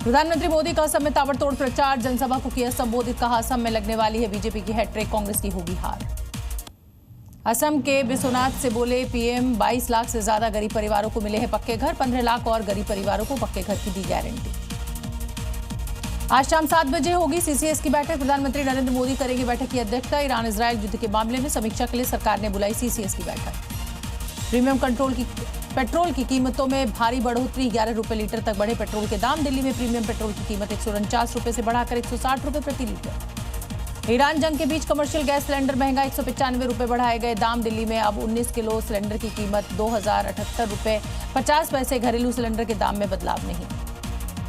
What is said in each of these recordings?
प्रधानमंत्री मोदी का असम में ताबड़तोड़ प्रचार, जनसभा को किया संबोधित, कहा असम में लगने वाली है बीजेपी की हैट्रिक, कांग्रेस की होगी हार। असम के बिस्वनाथ से बोले पीएम, 22 लाख से ज्यादा गरीब परिवारों को मिले हैं पक्के घर, 15 लाख और गरीब परिवारों को पक्के घर की दी गारंटी। आज शाम 7 बजे होगी सीसीएस की बैठक, प्रधानमंत्री नरेंद्र मोदी करेंगे बैठक की अध्यक्षता। ईरान इजरायल युद्ध के मामले में समीक्षा के लिए सरकार ने बुलाई सीसीएस की बैठक। प्रीमियम पेट्रोल की कीमतों में भारी बढ़ोतरी, 11 रुपए लीटर तक बढ़े पेट्रोल के दाम। दिल्ली में प्रीमियम पेट्रोल की कीमत 149 रुपए से बढ़ाकर 160 रुपए प्रति लीटर। ईरान जंग के बीच कमर्शियल गैस सिलेंडर महंगा, 195 रुपए बढ़ाए गए दाम। दिल्ली में अब 19 किलो सिलेंडर की कीमत 2078 रुपए 50 पैसे। घरेलू सिलेंडर के दाम में बदलाव नहीं।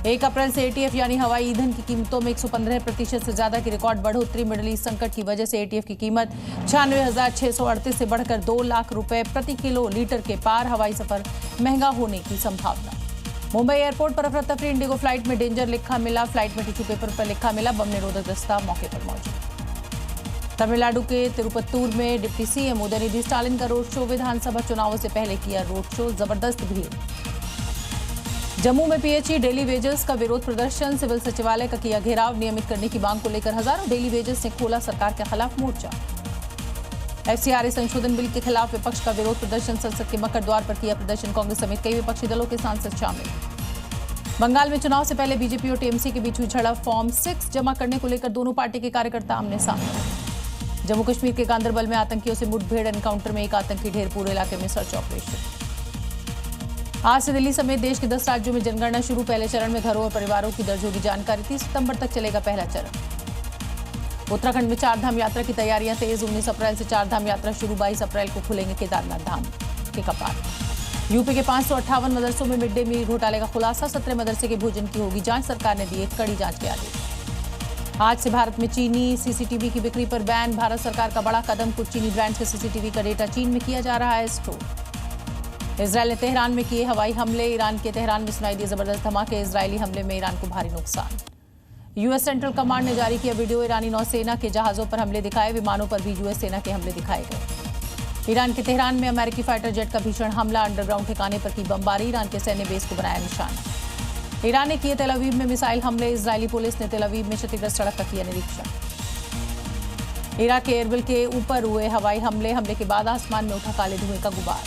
1 अप्रैल से एटीएफ यानी हवाई ईंधन की कीमतों में 115% से ज्यादा की रिकॉर्ड बढ़ोतरी। मिडल ईस्ट संकट की वजह से एटीएफ की कीमत 96,638 से बढ़कर 2 लाख रुपए प्रति किलो लीटर के पार। हवाई सफर महंगा होने की संभावना। मुंबई एयरपोर्ट पर अफरा तफरी, इंडिगो फ्लाइट में डेंजर लिखा मिला, फ्लाइट में टिश्यू पेपर पर लिखा मिला। बम निरोधक दस्ता मौके पर मौजूद। तमिलनाडु के तिरुपत्तूर में डिप्टी सीएम उदयनिधि स्टालिन का रोड शो, विधानसभा चुनावों से पहले किया रोड शो, जबरदस्त भीड़। जम्मू में पीएचई डेली वेजेस का विरोध प्रदर्शन, सिविल सचिवालय का किया घेराव। नियमित करने की मांग को लेकर हजारों डेली वेजेस ने खोला सरकार के खिलाफ मोर्चा। एफसीआरए संशोधन बिल के खिलाफ विपक्ष का विरोध प्रदर्शन, संसद के मकर द्वार पर किया प्रदर्शन। कांग्रेस समेत कई विपक्षी दलों के सांसद शामिल। बंगाल में चुनाव से पहले बीजेपी और टीएमसी के बीच हुई झड़प, फॉर्म 6 जमा करने को लेकर दोनों पार्टी के कार्यकर्ता आमने सामने। जम्मू कश्मीर के गांदरबल में आतंकियों से मुठभेड़, एनकाउंटर में एक आतंकी ढेर, पूरे इलाके में सर्च ऑपरेशन। आज से दिल्ली समेत देश के 10 राज्यों में जनगणना शुरू। पहले चरण में घरों और परिवारों की दर्ज होगी जानकारी। 30 सितंबर तक चलेगा पहला चरण। उत्तराखंड में 4 धाम यात्रा की तैयारियां तेज, 19 अप्रैल से 4 धाम यात्रा शुरू, 22 अप्रैल को खुलेंगे केदारनाथ धाम के कपाट। यूपी के 558 मदरसों में मिड डे मील घोटाले का खुलासा, 17 मदरसे के भोजन की होगी जांच, सरकार ने दिए कड़ी जांच के आदेश। आज से भारत में चीनी सीसीटीवी की बिक्री पर बैन, भारत सरकार का बड़ा कदम, कुछ चीनी ब्रांड्स के सीसीटीवी का डेटा चीन में किया जा रहा है स्टोर। इजरायल ने तेहरान में किए हवाई हमले, ईरान के तेहरान में सुनाई दिए जबरदस्त धमाके। इजरायली हमले में ईरान को भारी नुकसान। यूएस सेंट्रल कमांड ने जारी किया वीडियो, ईरानी नौसेना के जहाजों पर हमले दिखाए, विमानों पर भी यूएस सेना के हमले दिखाए गए। ईरान के तेहरान में अमेरिकी फाइटर जेट का भीषण हमला, अंडरग्राउंड ठिकाने पर की बमबारी, ईरान के सैन्य बेस को बनाया निशाना। ईरान ने किए तेल अवीव में मिसाइल हमले, इजरायली पुलिस ने तेल अवीव में क्षतिग्रस्त सड़क का किया निरीक्षण। इराक के एरबिल के ऊपर हुए हवाई हमले के बाद आसमान में उठा काले धुएं का गुबार।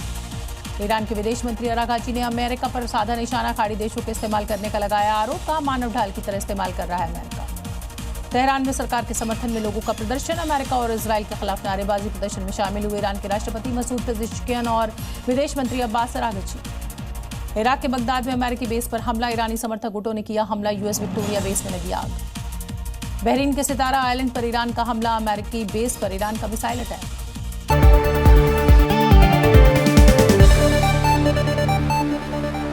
ईरान के विदेश मंत्री अरागाची ने अमेरिका पर साधा निशाना, खाड़ी देशों के इस्तेमाल करने का लगाया आरोप, कहा मानव ढाल की तरह इस्तेमाल कर रहा है अमेरिका। तेहरान में सरकार के समर्थन में लोगों का प्रदर्शन, अमेरिका और इजरायल के खिलाफ नारेबाजी। प्रदर्शन में शामिल हुए ईरान के राष्ट्रपति मसूद पेजेश्कियान और विदेश मंत्री अब्बास अरागची। इराक के बगदाद में अमेरिकी बेस पर हमला, ईरानी समर्थक गुटों ने किया हमला, यूएस विक्टोरिया बेस में लगी आग। बहरीन के सितारा आइलैंड पर ईरान का हमला, अमेरिकी बेस पर ईरान का मिसाइल अटैक।